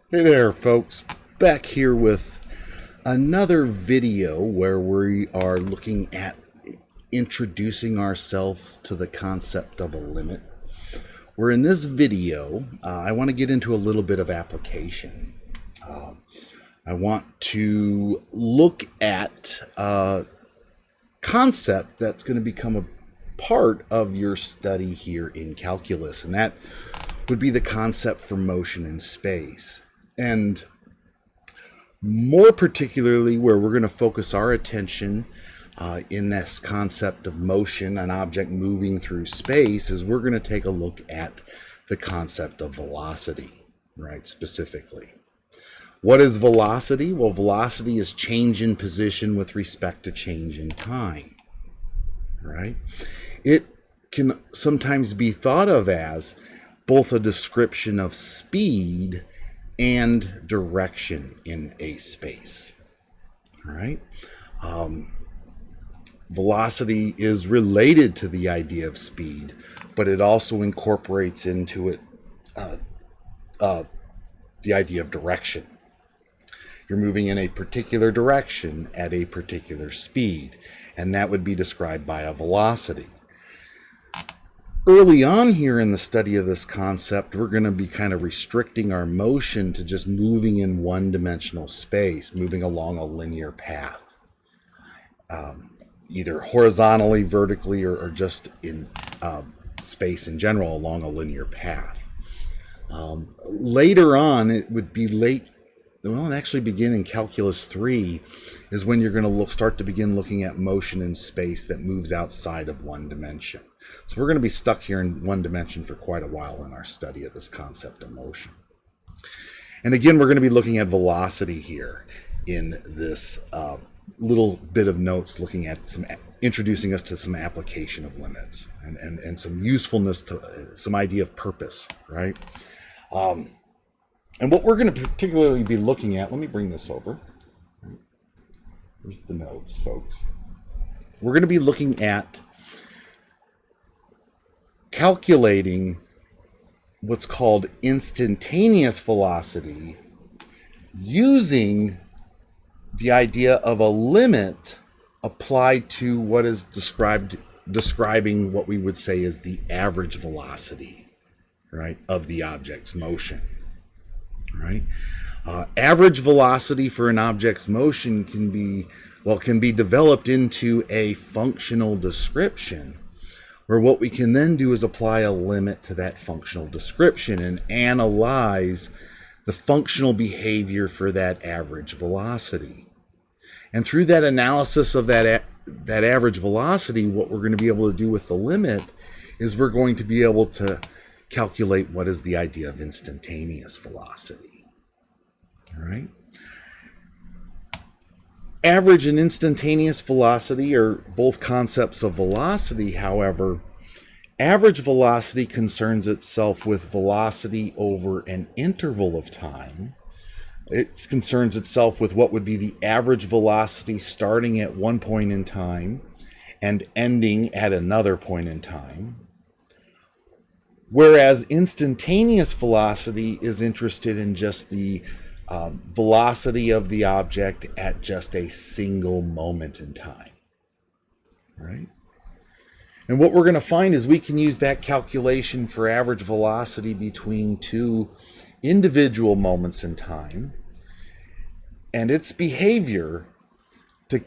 Hey there, folks. Back here with another video where we are looking at introducing ourselves to the concept of a limit. Where in this video, I want to get into a little bit of application. I want to look at a concept that's going to become a part of your study here in calculus, and that would be the concept for motion in space. And more particularly, where we're going to focus our attention in this concept of motion, an object moving through space, is we're going to take a look at the concept of velocity, right, specifically. What is velocity? Well, velocity is change in position with respect to change in time, right? It can sometimes be thought of as both a description of speed and direction in a space. All right. Velocity is related to the idea of speed, but it also incorporates into it the idea of direction. You're moving in a particular direction at a particular speed, and that would be described by a velocity. Early on here in the study of this concept, we're going to be kind of restricting our motion to just moving in one-dimensional space, moving along a linear path, either horizontally, vertically, or just in space in general along a linear path. Later on, it would be actually begin in Calculus 3 is when you're going to start to begin looking at motion in space that moves outside of one dimension. So we're going to be stuck here in one dimension for quite a while in our study of this concept of motion. And again, we're going to be looking at velocity here in this little bit of notes, looking at introducing us to some application of limits and some usefulness to some idea of purpose, right? And what we're going to particularly be looking at, let me bring this over. Here's the notes, folks. We're going to be looking at calculating what's called instantaneous velocity using the idea of a limit applied to what is describing what we would say is the average velocity, right, of the object's motion. Right? Average velocity for an object's motion can be developed into a functional description, where what we can then do is apply a limit to that functional description and analyze the functional behavior for that average velocity. And through that analysis of that average velocity, what we're going to be able to do with the limit is we're going to be able to calculate what is the idea of instantaneous velocity. All right. Average and instantaneous velocity are both concepts of velocity. However, average velocity concerns itself with velocity over an interval of time. It concerns itself with what would be the average velocity starting at one point in time and ending at another point in time. Whereas instantaneous velocity is interested in just the velocity of the object at just a single moment in time, right? And what we're going to find is we can use that calculation for average velocity between two individual moments in time and its behavior to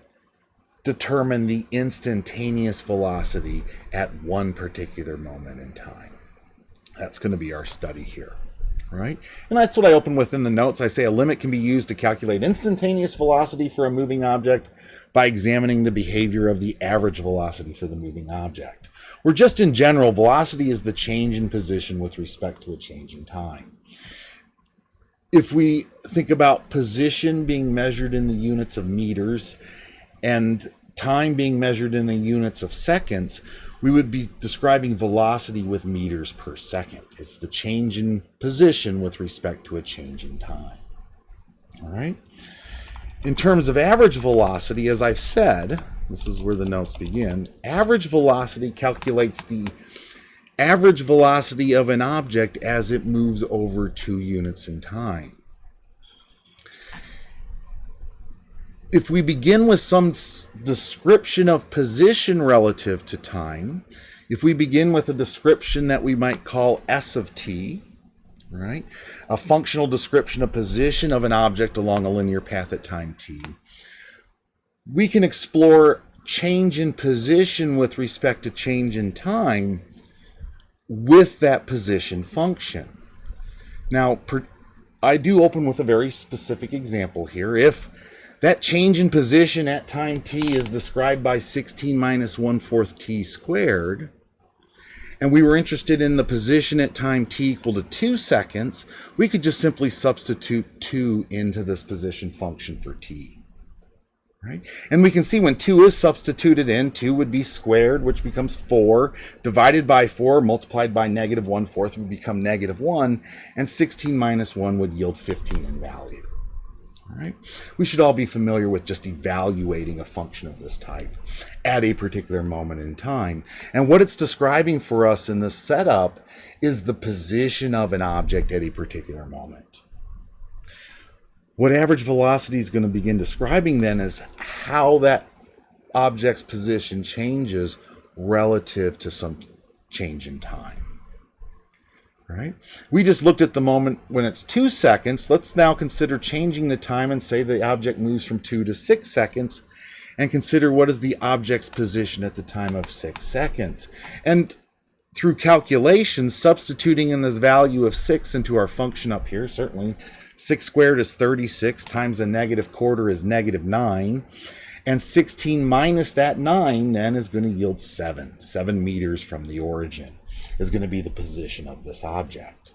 determine the instantaneous velocity at one particular moment in time. That's going to be our study here. Right? And that's what I open with in the notes. I say a limit can be used to calculate instantaneous velocity for a moving object by examining the behavior of the average velocity for the moving object. Or just in general, velocity is the change in position with respect to a change in time. If we think about position being measured in the units of meters and time being measured in the units of seconds, we would be describing velocity with meters per second. It's the change in position with respect to a change in time. All right. In terms of average velocity, as I've said, this is where the notes begin. Average velocity calculates the average velocity of an object as it moves over 2 units in time. If we begin with some description of position relative to time, if we begin with a description that we might call S of t, right, a functional description of position of an object along a linear path at time t, we can explore change in position with respect to change in time with that position function. Now, I do open with a very specific example here. If that change in position at time t is described by 16 minus 1/4 t squared, and we were interested in the position at time t equal to 2 seconds, we could just simply substitute 2 into this position function for t. Right? And we can see when 2 is substituted in, 2 would be squared, which becomes 4, divided by 4, multiplied by negative 1/4 would become negative 1, and 16 minus 1 would yield 15 in value. All right? We should all be familiar with just evaluating a function of this type at a particular moment in time. And what it's describing for us in this setup is the position of an object at a particular moment. What average velocity is going to begin describing then is how that object's position changes relative to some change in time. Right? We just looked at the moment when it's 2 seconds. Let's now consider changing the time and say the object moves from 2 to 6 seconds, and consider what is the object's position at the time of 6 seconds. And through calculations, substituting in this value of 6 into our function up here, certainly 6 squared is 36 times a negative quarter is negative 9. And 16 minus that 9 then is going to yield 7. 7 meters from the origin is going to be the position of this object.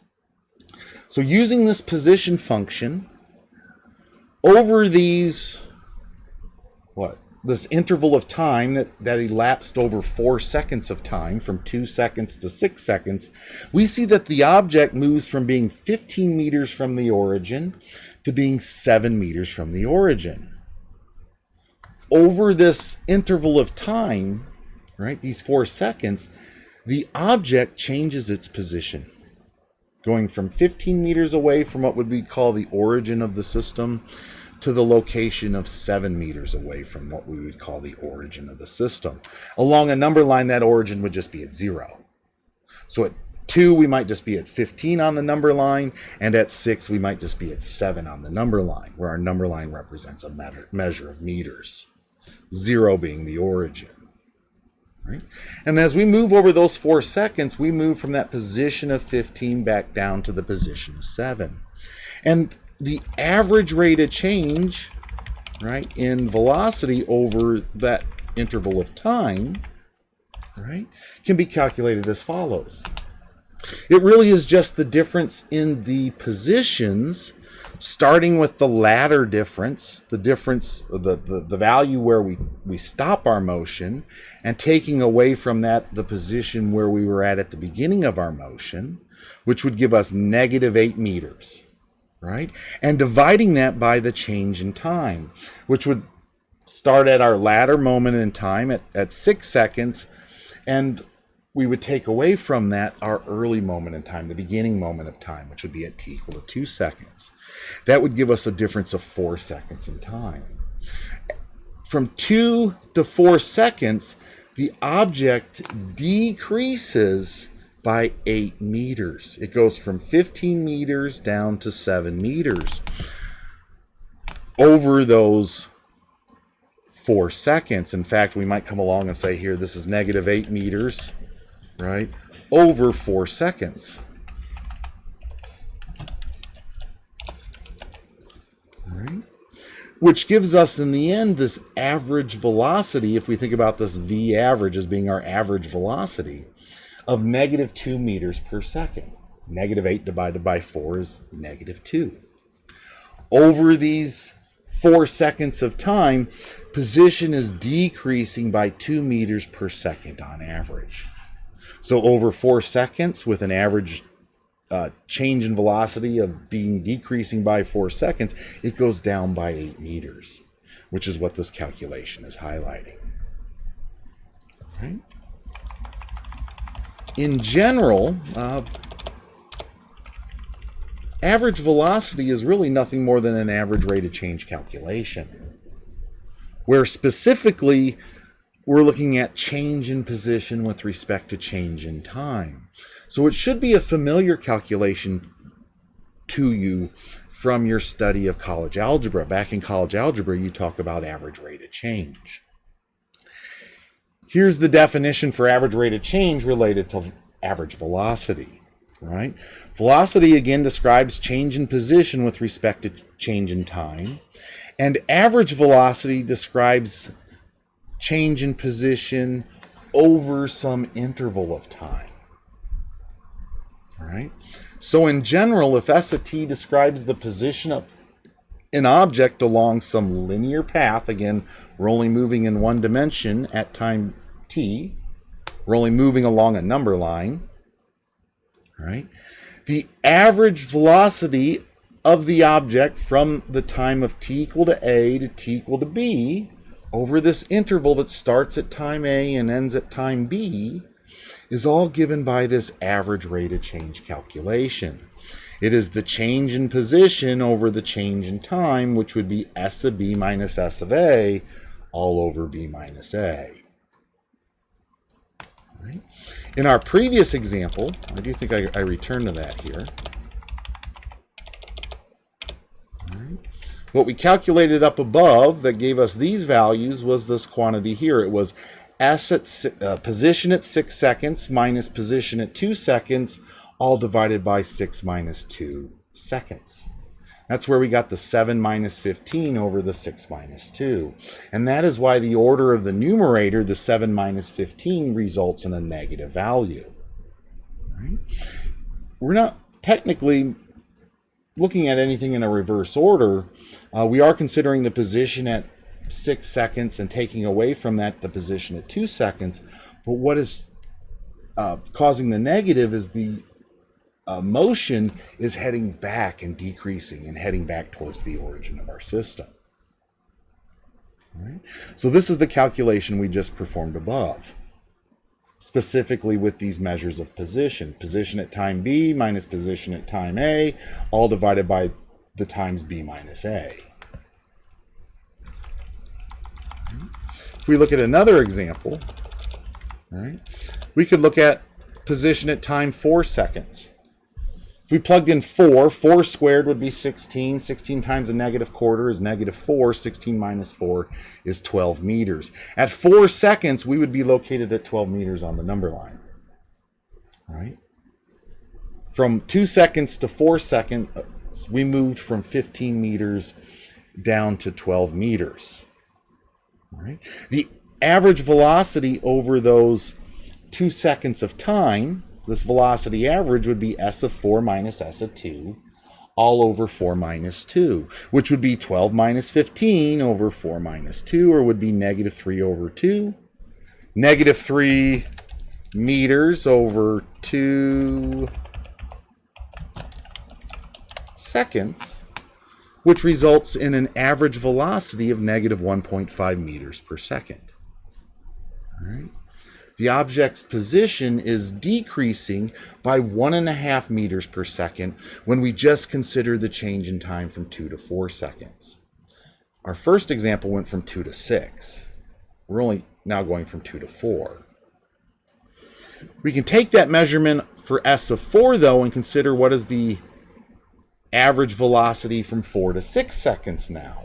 So using this position function over these, this interval of time that elapsed over 4 seconds of time, from 2 seconds to 6 seconds, we see that the object moves from being 15 meters from the origin to being 7 meters from the origin. Over this interval of time, right, these 4 seconds, the object changes its position, going from 15 meters away from what would we call the origin of the system to the location of 7 meters away from what we would call the origin of the system. Along a number line, that origin would just be at 0. So at 2, we might just be at 15 on the number line, and at 6, we might just be at 7 on the number line, where our number line represents a measure of meters, 0 being the origin. Right? And as we move over those 4 seconds, we move from that position of 15 back down to the position of 7. And the average rate of change, right, in velocity over that interval of time, right, can be calculated as follows. It really is just the difference in the positions, starting with the ladder difference, the value where we stop our motion, and taking away from that the position where we were at the beginning of our motion, which would give us negative 8 meters. Right? And dividing that by the change in time, which would start at our ladder moment in time at 6 seconds, and we would take away from that our early moment in time, the beginning moment of time, which would be at t equal to 2 seconds. That would give us a difference of 4 seconds in time. From 2 to 4 seconds, the object decreases by 8 meters. It goes from 15 meters down to 7 meters over those 4 seconds. In fact, we might come along and say here, this is negative 8 meters, right, over 4 seconds. All right. Which gives us, in the end, this average velocity, if we think about this V average as being our average velocity, of negative 2 meters per second. Negative 8 divided by 4 is negative 2. Over these 4 seconds of time, position is decreasing by 2 meters per second on average. So over 4 seconds, with an average change in velocity of being decreasing by 4 seconds, it goes down by 8 meters, which is what this calculation is highlighting. All right. In general, average velocity is really nothing more than an average rate of change calculation. where specifically we're looking at change in position with respect to change in time. So it should be a familiar calculation to you from your study of college algebra. Back in college algebra, you talk about average rate of change. Here's the definition for average rate of change related to average velocity, right? Velocity, again, describes change in position with respect to change in time. And average velocity describes change in position over some interval of time. All right? So in general, if S of t describes the position of an object along some linear path, again, we're only moving in one dimension at time t, we're only moving along a number line, all right? The average velocity of the object from the time of t equal to a to t equal to b over this interval that starts at time a and ends at time b is all given by this average rate of change calculation. It is the change in position over the change in time, which would be S of b minus S of a all over b minus a. All right. In our previous example, I do think I return to that here. All right. What we calculated up above that gave us these values was this quantity here. It was S at position at 6 seconds minus position at 2 seconds, all divided by 6 minus 2 seconds. That's where we got the 7 minus 15 over the 6 minus 2. And that is why the order of the numerator, the 7 minus 15, results in a negative value. Right? We're not technically looking at anything in a reverse order. We are considering the position at 6 seconds and taking away from that the position at 2 seconds. But what is causing the negative is the motion is heading back and decreasing and heading back towards the origin of our system. All right? So this is the calculation we just performed above, specifically with these measures of position. Position at time b minus position at time a, all divided by the times b minus a. If we look at another example, all right, we could look at position at time 4 seconds. If we plugged in 4 squared would be 16. 16 times a negative quarter is negative 4. 16 minus 4 is 12 meters. At 4 seconds, we would be located at 12 meters on the number line. All right? From 2 seconds to 4 seconds, we moved from 15 meters down to 12 meters. All right? The average velocity over those 2 seconds of time, this velocity average would be S of 4 minus S of 2 all over 4 minus 2, which would be 12 minus 15 over 4 minus 2, or would be negative 3 over 2. Negative 3 meters over 2 seconds, which results in an average velocity of negative 1.5 meters per second. All right. The object's position is decreasing by 1.5 meters per second when we just consider the change in time from 2 to 4 seconds. Our first example went from 2 to 6. We're only now going from 2 to 4. We can take that measurement for S of 4, though, and consider what is the average velocity from 4 to 6 seconds now.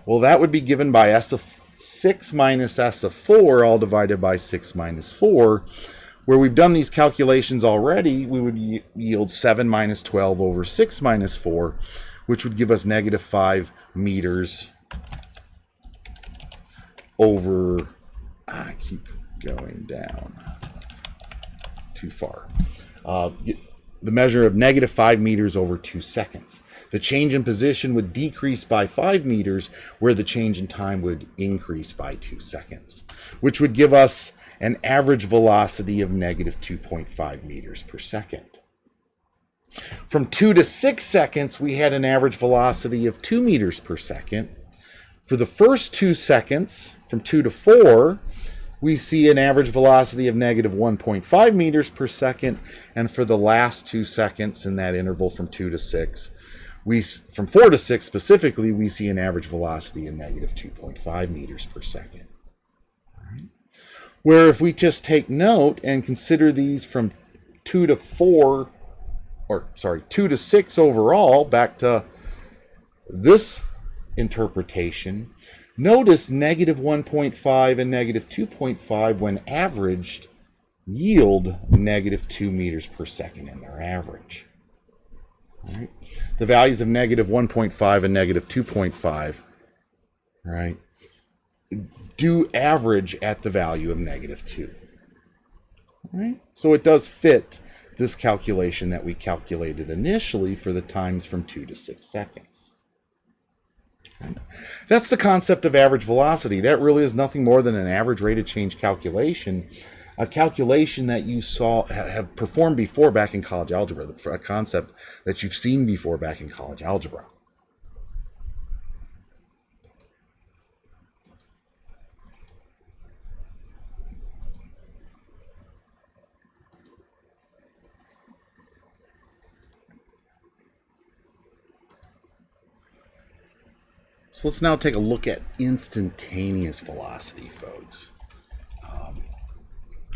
Well, that would be given by S of 6 minus S of 4, all divided by 6 minus 4. Where we've done these calculations already, we would yield 7 minus 12 over 6 minus 4, which would give us negative 5 meters over, I keep going down too far. The measure of negative 5 meters over 2 seconds. The change in position would decrease by 5 meters, where the change in time would increase by 2 seconds, which would give us an average velocity of negative 2.5 meters per second. From 2 to 6 seconds, we had an average velocity of 2 meters per second. For the first 2 seconds, from 2 to 4, we see an average velocity of negative 1.5 meters per second. And for the last 2 seconds in that interval from 2 to 6, from 4 to 6 specifically, we see an average velocity in negative 2.5 meters per second. Right? Where if we just take note and consider these from 2 to 4, or sorry, 2 to 6 overall, back to this interpretation, notice negative 1.5 and negative 2.5 when averaged yield negative 2 meters per second in their average. Right? The values of negative 1.5 and negative 2.5, right, do average at the value of negative 2. Right? So it does fit this calculation that we calculated initially for the times from 2 to 6 seconds. Right? That's the concept of average velocity. That really is nothing more than an average rate of change calculation, a calculation that you have performed before back in college algebra, a concept that you've seen before back in college algebra. So let's now take a look at instantaneous velocity, folks.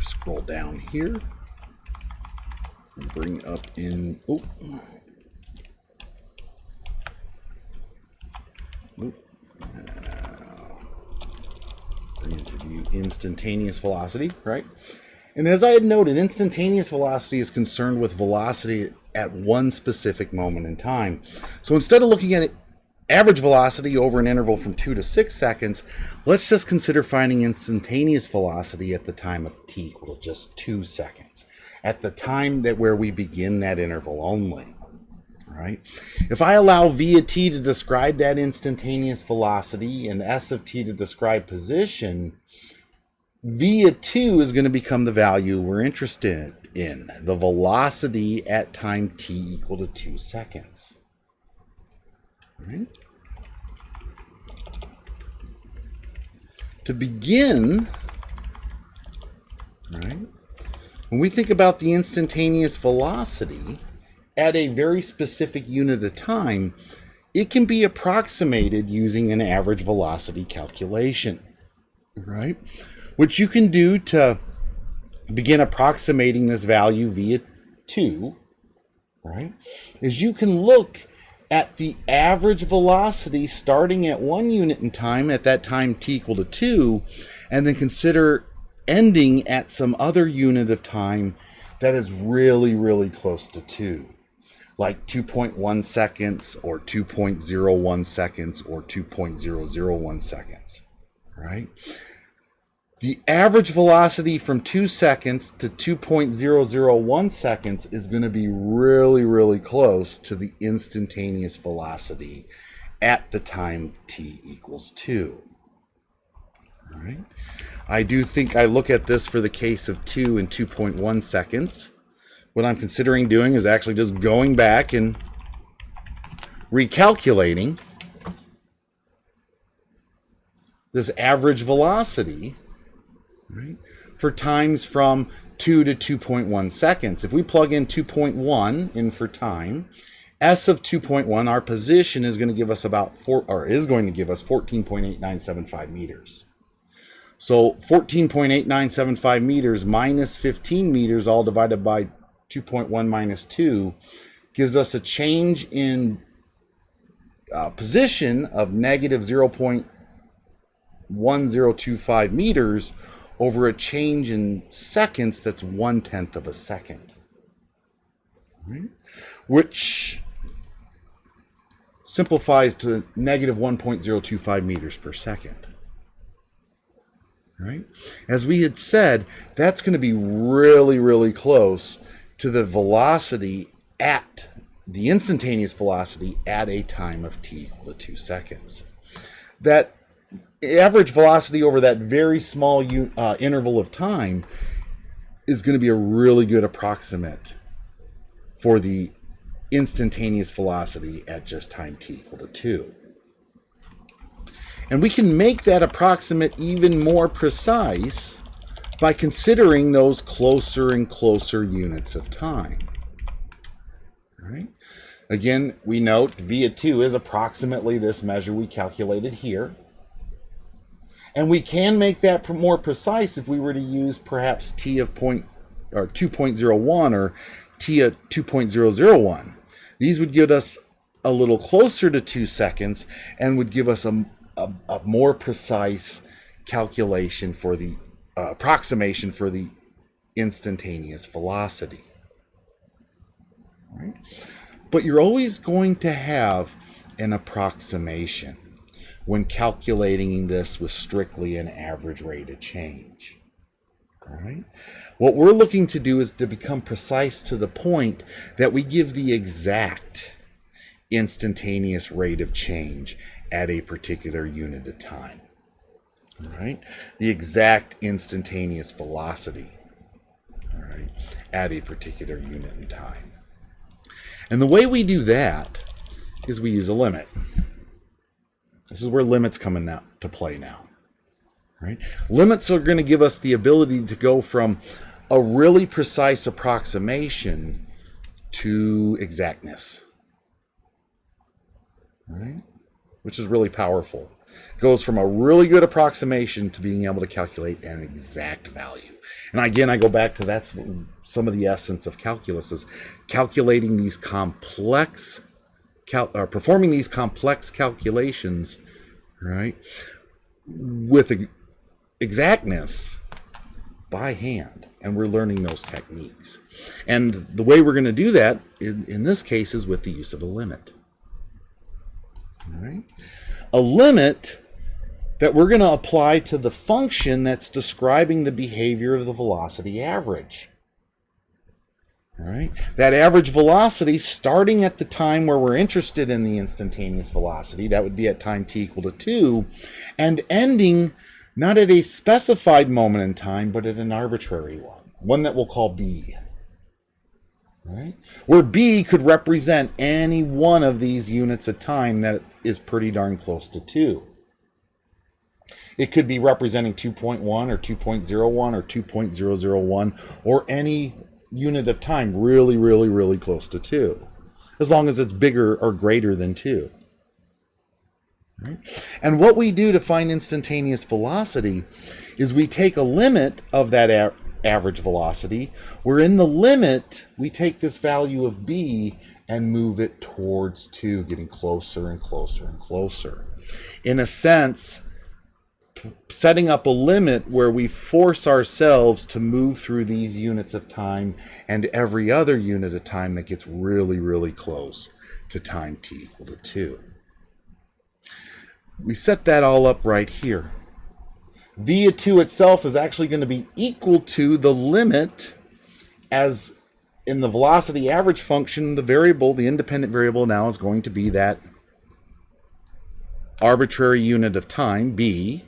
Scroll down here and bring up in. Bring into view instantaneous velocity, right? And as I had noted, instantaneous velocity is concerned with velocity at one specific moment in time. So instead of looking at it average velocity over an interval from 2 to 6 seconds, let's just consider finding instantaneous velocity at the time of t equal to just 2 seconds, at the time where we begin that interval only. Right? If I allow v of t to describe that instantaneous velocity and s of t to describe position, v of 2 is going to become the value we're interested in, the velocity at time t equal to 2 seconds. Right? To begin, right, when we think about the instantaneous velocity at a very specific unit of time, it can be approximated using an average velocity calculation, right? What you can do to begin approximating this value via 2, right, is you can look at the average velocity starting at 1 unit in time, at that time t equal to 2, and then consider ending at some other unit of time that is really, really close to 2, like 2.1 seconds or 2.01 seconds or 2.001 seconds, right? The average velocity from 2 seconds to 2.001 seconds is going to be really, really close to the instantaneous velocity at the time t equals 2. All right. I do think I look at this for the case of 2 and 2.1 seconds. What I'm considering doing is actually just going back and recalculating this average velocity, right, for times from 2 to 2.1 seconds. If we plug in 2.1 in for time, s of 2.1, our position is going to give us is going to give us 14.8975 meters. So 14.8975 meters minus 15 meters, all divided by 2.1 minus 2, gives us a change in position of negative 0.1025 meters over a change in seconds that's 1/10 of a second, right? Which simplifies to negative 1.025 meters per second. Right? As we had said, that's going to be really, really close to the velocity at the instantaneous velocity at a time of t equal to 2 seconds. That average velocity over that very small interval of time is going to be a really good approximate for the instantaneous velocity at just time t equal to 2. And we can make that approximate even more precise by considering those closer and closer units of time. Right? Again, we note v of 2 is approximately this measure we calculated here. And we can make that more precise if we were to use perhaps t of 2.01 or t of 2.001. These would give us a little closer to 2 seconds and would give us a more precise calculation for the approximation for the instantaneous velocity. Right? But you're always going to have an approximation when calculating this with strictly an average rate of change. All right? What we're looking to do is to become precise to the point that we give the exact instantaneous rate of change at a particular unit of time. All right? The exact instantaneous velocity, all right, at a particular unit in time. And the way we do that is we use a limit. This is where limits come into play now. Right? Limits are going to give us the ability to go from a really precise approximation to exactness. Right? Which is really powerful. It goes from a really good approximation to being able to calculate an exact value. And again, I go back to that's some of the essence of calculus is calculating these complex performing these complex calculations, right, with exactness by hand. And we're learning those techniques. And the way we're going to do that in this case is with the use of a limit. All right? A limit that we're going to apply to the function that's describing the behavior of the velocity average. All right? That average velocity starting at the time where we're interested in the instantaneous velocity, that would be at time t equal to 2, and ending not at a specified moment in time, but at an arbitrary one that we'll call b. All right? Where b could represent any one of these units of time that is pretty darn close to 2. It could be representing 2.1 or 2.01 or 2.001 or any unit of time really, really, really close to 2, as long as it's bigger or greater than 2. Right? And what we do to find instantaneous velocity is we take a limit of that average velocity, where in the limit we take this value of b and move it towards 2, getting closer and closer and closer. In a sense, setting up a limit where we force ourselves to move through these units of time and every other unit of time that gets really, really close to time t equal to 2. We set that all up right here. V of 2 itself is actually going to be equal to the limit, as in the velocity average function, the variable, the independent variable now is going to be that arbitrary unit of time, b.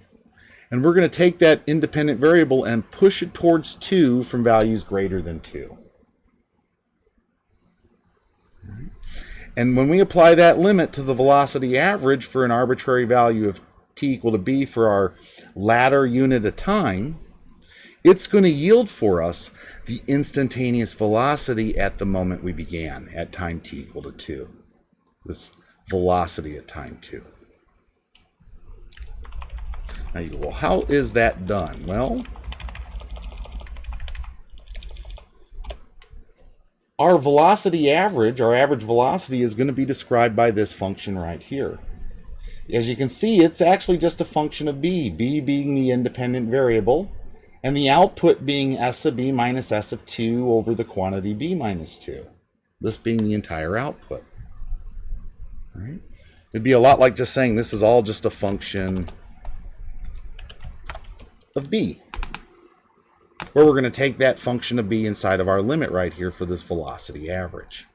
And we're going to take that independent variable and push it towards 2 from values greater than 2. And when we apply that limit to the velocity average for an arbitrary value of t equal to b for our latter unit of time, it's going to yield for us the instantaneous velocity at the moment we began, at time t equal to 2. This velocity at time 2. Now you go, well, how is that done? Well, our velocity average, our average velocity, is going to be described by this function right here. As you can see, it's actually just a function of b being the independent variable, and the output being s of b minus s of 2 over the quantity b minus 2. This being the entire output. All right? It'd be a lot like just saying this is all just a function of b, where we're going to take that function of b inside of our limit right here for this velocity average.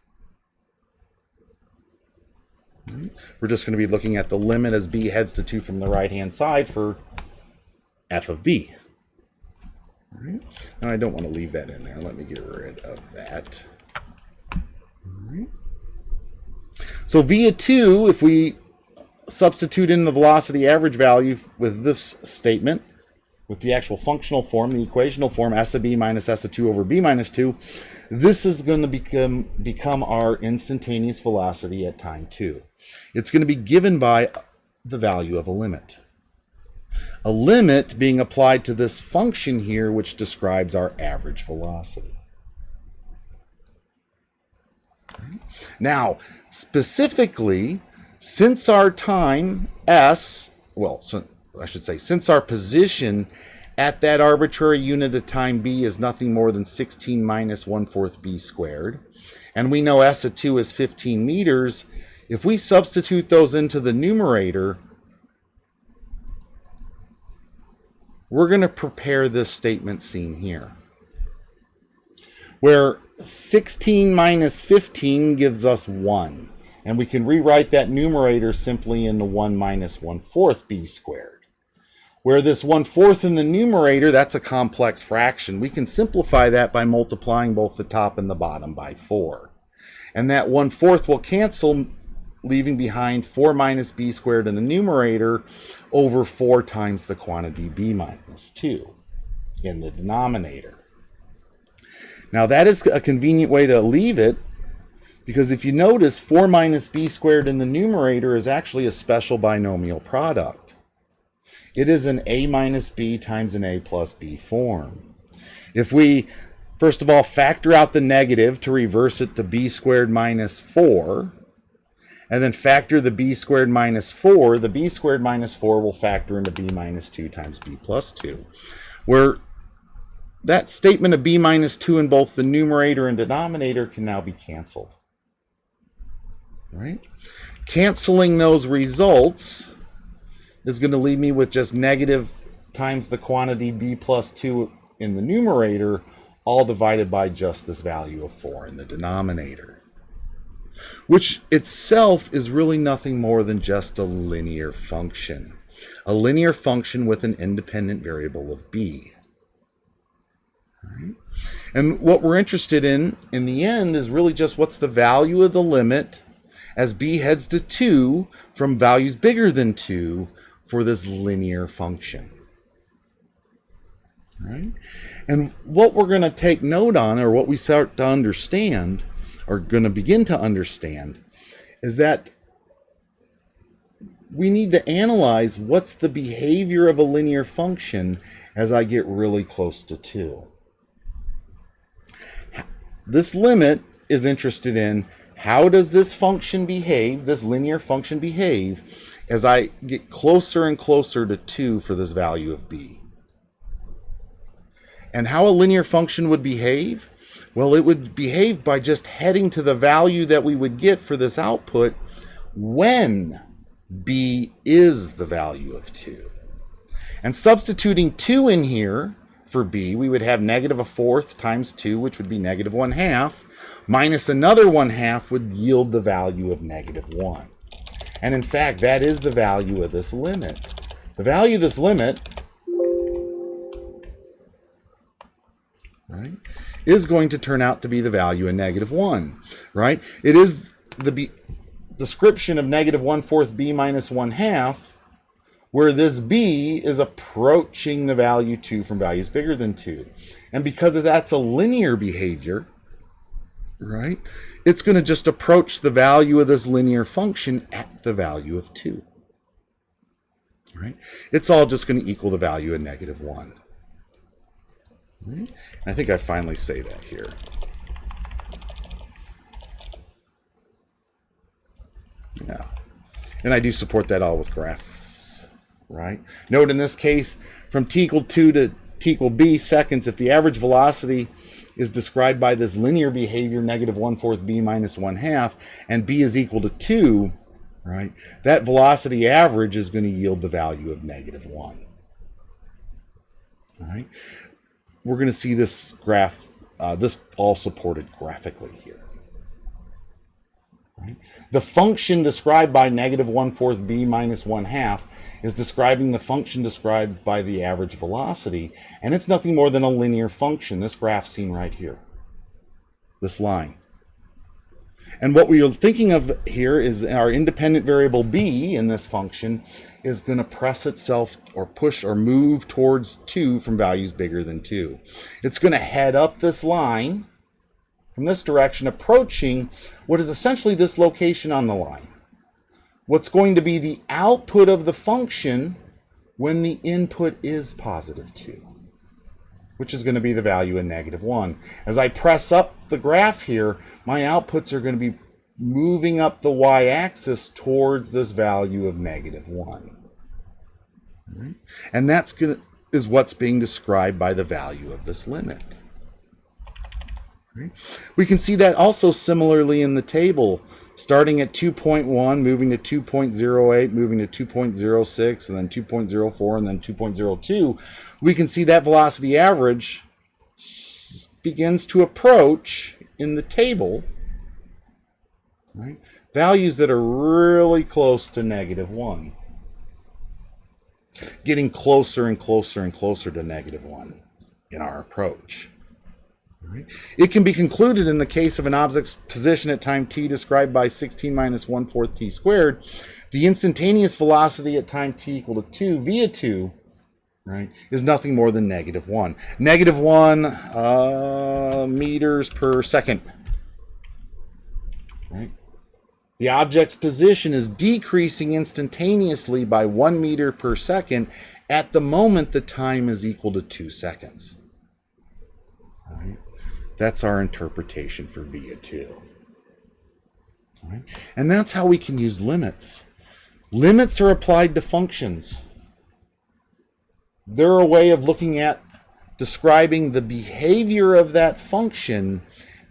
We're just going to be looking at the limit as b heads to 2 from the right-hand side for f of b. All right. Now I don't want to leave that in there. Let me get rid of that. All right. So v of 2, if we substitute in the velocity average value with this statement, with the actual functional form, the equational form, s of b minus s of 2 over b minus 2, this is going to become our instantaneous velocity at time 2. It's going to be given by the value of a limit. A limit being applied to this function here, which describes our average velocity. Now, specifically, since our time s, since our position at that arbitrary unit of time b is nothing more than 16 minus 1/4 b squared, and we know s of 2 is 15 meters, if we substitute those into the numerator, we're going to prepare this statement seen here, where 16 minus 15 gives us 1. And we can rewrite that numerator simply in the 1 minus 1/4 b squared. Where this 1/4 in the numerator, that's a complex fraction. We can simplify that by multiplying both the top and the bottom by 4. And that 1/4 will cancel, leaving behind 4 minus b squared in the numerator over 4 times the quantity b minus 2 in the denominator. Now that is a convenient way to leave it, because if you notice, 4 minus b squared in the numerator is actually a special binomial product. It is an a minus b times an a plus b form. If we, first of all, factor out the negative to reverse it to b squared minus 4, and then factor the b squared minus 4, the b squared minus 4 will factor into b minus 2 times b plus 2, where that statement of b minus 2 in both the numerator and denominator can now be canceled. Right? Canceling those results is going to leave me with just negative times the quantity b plus 2 in the numerator, all divided by just this value of 4 in the denominator, which itself is really nothing more than just a linear function. A linear function with an independent variable of b. Right? And what we're interested in the end is really just what's the value of the limit as b heads to 2 from values bigger than 2 for this linear function. Right? And what we're going to take note on, or what we start to understand, or going to begin to understand, is that we need to analyze what's the behavior of a linear function as I get really close to 2. This limit is interested in how does this function behave, this linear function behave, as I get closer and closer to 2 for this value of b. And how a linear function would behave? Well, it would behave by just heading to the value that we would get for this output when b is the value of 2. And substituting 2 in here for b, we would have negative 1/4 times 2, which would be negative 1/2, minus another 1/2 would yield the value of negative 1. And in fact, that is the value of this limit. The value of this limit, right, is going to turn out to be the value of negative 1, right? It is the description of negative 1/4 b minus 1/2, where this b is approaching the value 2 from values bigger than 2. And because that's a linear behavior, right, it's going to just approach the value of this linear function at the value of 2. Right? It's all just going to equal the value of negative 1. Right? I think I finally say that here. Yeah. And I do support that all with graphs, right? Note in this case, from t equal 2 to t equal b seconds, if the average velocity is described by this linear behavior, negative 1/4 b minus 1/2, and b is equal to 2, right? That velocity average is going to yield the value of negative 1. All right? We're going to see this graph, this all supported graphically here. Right? The function described by negative 1/4 b minus 1/2 is describing the function described by the average velocity, and it's nothing more than a linear function. This graph seen right here, this line. And what we are thinking of here is our independent variable b in this function is going to press itself or push or move towards 2 from values bigger than 2. It's going to head up this line from this direction, approaching what is essentially this location on the line. What's going to be the output of the function when the input is positive 2, which is going to be the value in negative 1. As I press up the graph here, my outputs are going to be moving up the y-axis towards this value of negative 1. Right? And is what's being described by the value of this limit. Right? We can see that also similarly in the table, starting at 2.1, moving to 2.08, moving to 2.06, and then 2.04, and then 2.02. We can see that velocity average begins to approach in the table, right, values that are really close to negative 1. Getting closer and closer and closer to negative 1 in our approach. Right. It can be concluded in the case of an object's position at time t described by 16 minus 1/4 t squared, the instantaneous velocity at time t equal to 2 via 2, right, is nothing more than negative 1. Negative 1 meters per second. Right. The object's position is decreasing instantaneously by 1 meter per second at the moment the time is equal to 2 seconds. Right. That's our interpretation for via 2. Right. And that's how we can use limits. Limits are applied to functions. They're a way of looking at describing the behavior of that function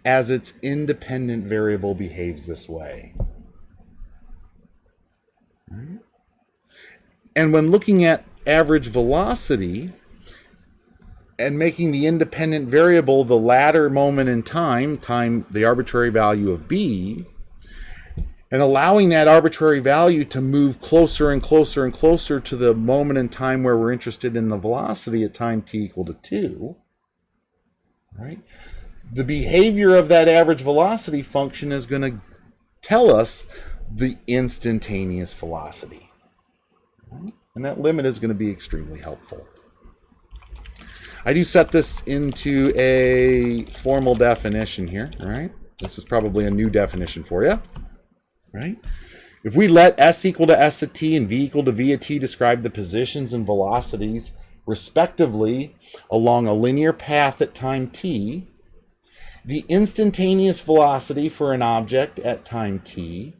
as its independent variable behaves this way. Right. And when looking at average velocity and making the independent variable the latter moment in time, the arbitrary value of b, and allowing that arbitrary value to move closer and closer and closer to the moment in time where we're interested in the velocity at time t equal to 2, right? The behavior of that average velocity function is going to tell us the instantaneous velocity. Right? And that limit is going to be extremely helpful. I do set this into a formal definition here, right? This is probably a new definition for you, right? If we let s equal to s of t and v equal to v of t describe the positions and velocities respectively along a linear path at time t, the instantaneous velocity for an object at time t,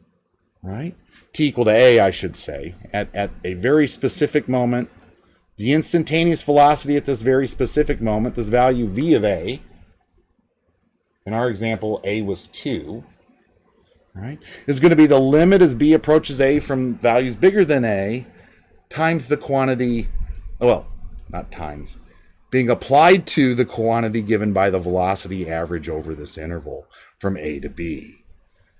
right? T equal to a, I should say, at a very specific moment, the instantaneous velocity at this very specific moment, this value v of a, in our example, a was 2, right, is going to be the limit as b approaches a from values bigger than a times the quantity, well, not times, being applied to the quantity given by the velocity average over this interval from a to b.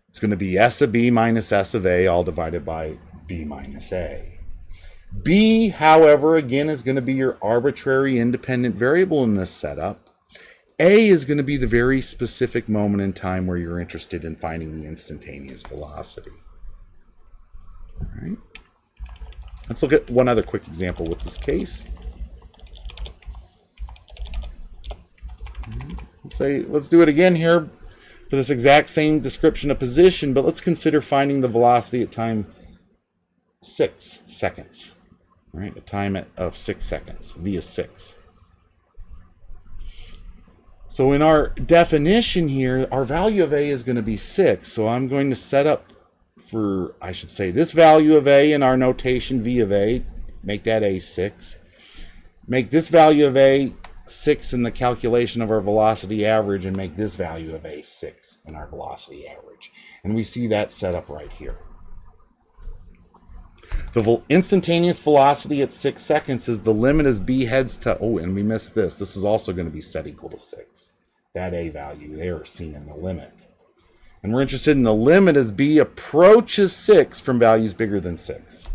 It's going to be s of b minus s of a all divided by b minus a. B, however, again, is going to be your arbitrary independent variable in this setup. A is going to be the very specific moment in time where you're interested in finding the instantaneous velocity. All right. Let's look at one other quick example with this case. Let's do it again here for this exact same description of position, but let's consider finding the velocity at time 6 seconds. Right, a time of 6 seconds, v is 6. So in our definition here, our value of a is going to be 6. So I'm going to set up for, I should say, this value of a in our notation v of a, make that a 6. Make this value of a 6 in the calculation of our velocity average, and make this value of a 6 in our velocity average. And we see that set up right here. The instantaneous velocity at 6 seconds is the limit as b heads to, oh, and we missed this. This is also going to be set equal to 6. That a value there seen in the limit. And we're interested in the limit as b approaches 6 from values bigger than 6.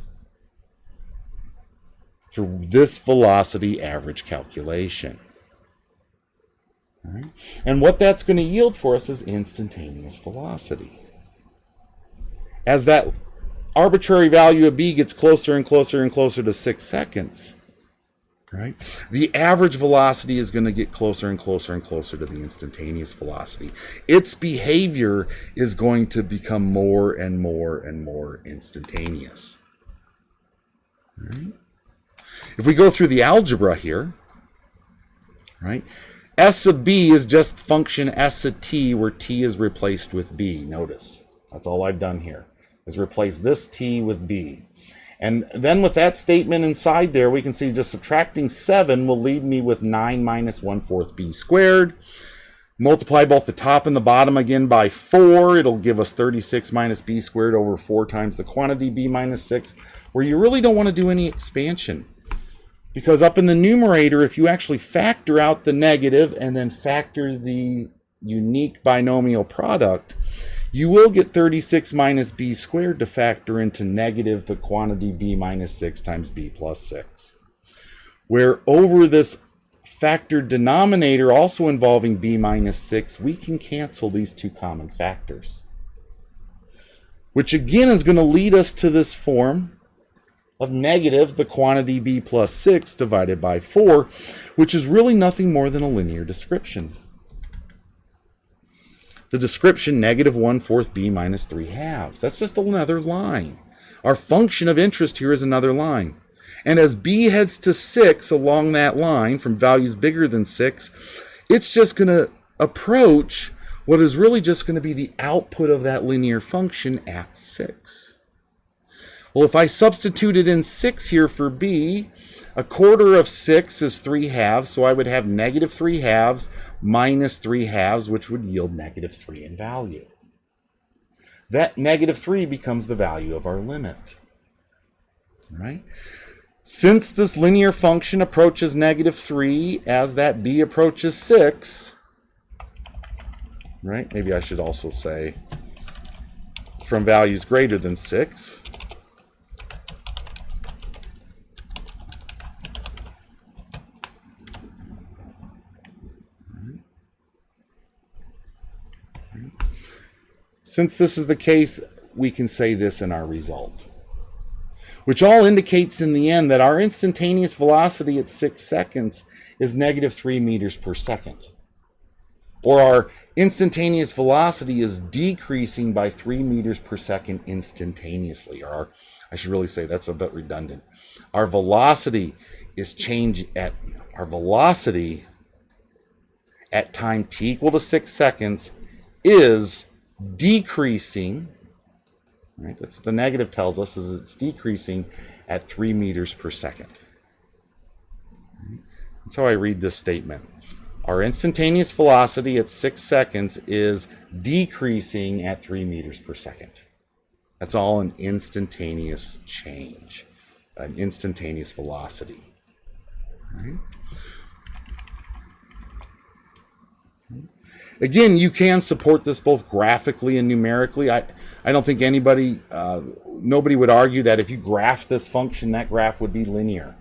For this velocity average calculation. All right? And what that's going to yield for us is instantaneous velocity. as that arbitrary value of b gets closer and closer and closer to 6 seconds, right, the average velocity is going to get closer and closer and closer to the instantaneous velocity. Its behavior is going to become more and more and more instantaneous. Right? If we go through the algebra here, right, S of b is just function S of t, where t is replaced with b. Notice, that's all I've done here, is replace this t with b. And then with that statement inside there, we can see just subtracting 7 will leave me with 9 minus 1/4 b squared. Multiply both the top and the bottom again by 4. It'll give us 36 minus b squared over 4 times the quantity b minus 6, where you really don't want to do any expansion. Because up in the numerator, if you actually factor out the negative and then factor the unique binomial product, you will get 36 minus b squared to factor into negative the quantity b minus 6 times b plus 6. Where over this factored denominator, also involving b minus 6, we can cancel these two common factors. Which again is going to lead us to this form of negative the quantity b plus 6 divided by 4, which is really nothing more than a linear description. The description negative 1/4 b minus 3/2. That's just another line. Our function of interest here is another line. And as b heads to 6 along that line from values bigger than 6, it's just going to approach what is really just going to be the output of that linear function at 6. Well, if I substituted in 6 here for b, 1/4 of 6 is 3/2, so I would have negative 3/2 minus 3/2, which would yield negative 3 in value. That negative 3 becomes the value of our limit. All right? Since this linear function approaches negative 3 as that b approaches 6, right? Maybe I should also say from values greater than 6. Since this is the case, we can say this in our result, which all indicates in the end that our instantaneous velocity at 6 seconds is negative 3 meters per second. Or our instantaneous velocity is decreasing by 3 meters per second instantaneously. Or I should really say that's a bit redundant. Our velocity is our velocity at time t equal to 6 seconds is decreasing, right? That's what the negative tells us, is it's decreasing at 3 meters per second. That's how I read this statement. Our instantaneous velocity at 6 seconds is decreasing at 3 meters per second. That's all an instantaneous change, an instantaneous velocity. Right? Again, you can support this both graphically and numerically. I don't think nobody would argue that if you graph this function, that graph would be linear.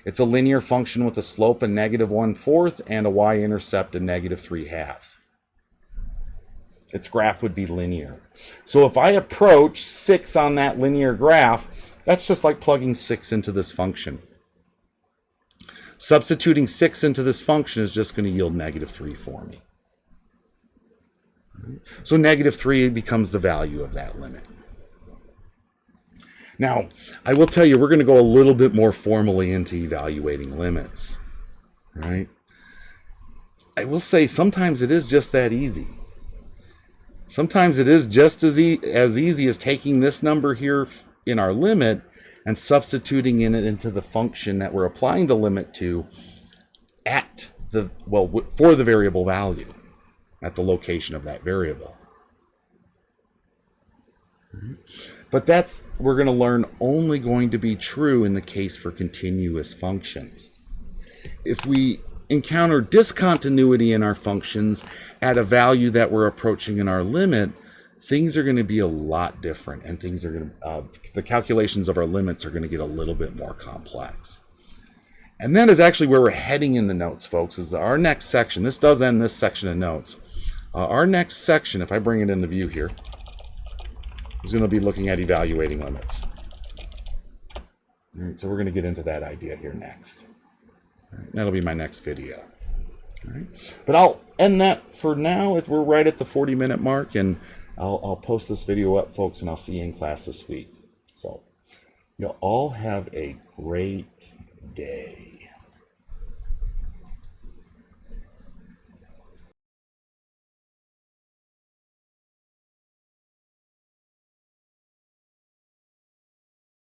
It's a linear function with a slope of negative 1/4 and a y-intercept of negative 3/2. Its graph would be linear. So if I approach 6 on that linear graph, that's just like plugging 6 into this function. Substituting 6 into this function is just going to yield negative 3 for me. So negative 3 becomes the value of that limit. Now, I will tell you, we're going to go a little bit more formally into evaluating limits, right? I will say sometimes it is just that easy. Sometimes it is just as easy as taking this number here in our limit and substituting it into the function that we're applying the limit to for the variable value, at the location of that variable. But we're going to learn, only going to be true in the case for continuous functions. If we encounter discontinuity in our functions at a value that we're approaching in our limit, things are going to be a lot different, and the calculations of our limits are going to get a little bit more complex. And that is actually where we're heading in the notes, folks, is our next section. This does end this section of notes. Our next section, if I bring it into view here, is going to be looking at evaluating limits. All right, so we're going to get into that idea here next. All right, that'll be my next video. All right, but I'll end that for now. We're right at the 40-minute mark, and I'll post this video up, folks, and I'll see you in class this week. So you'll all have a great day.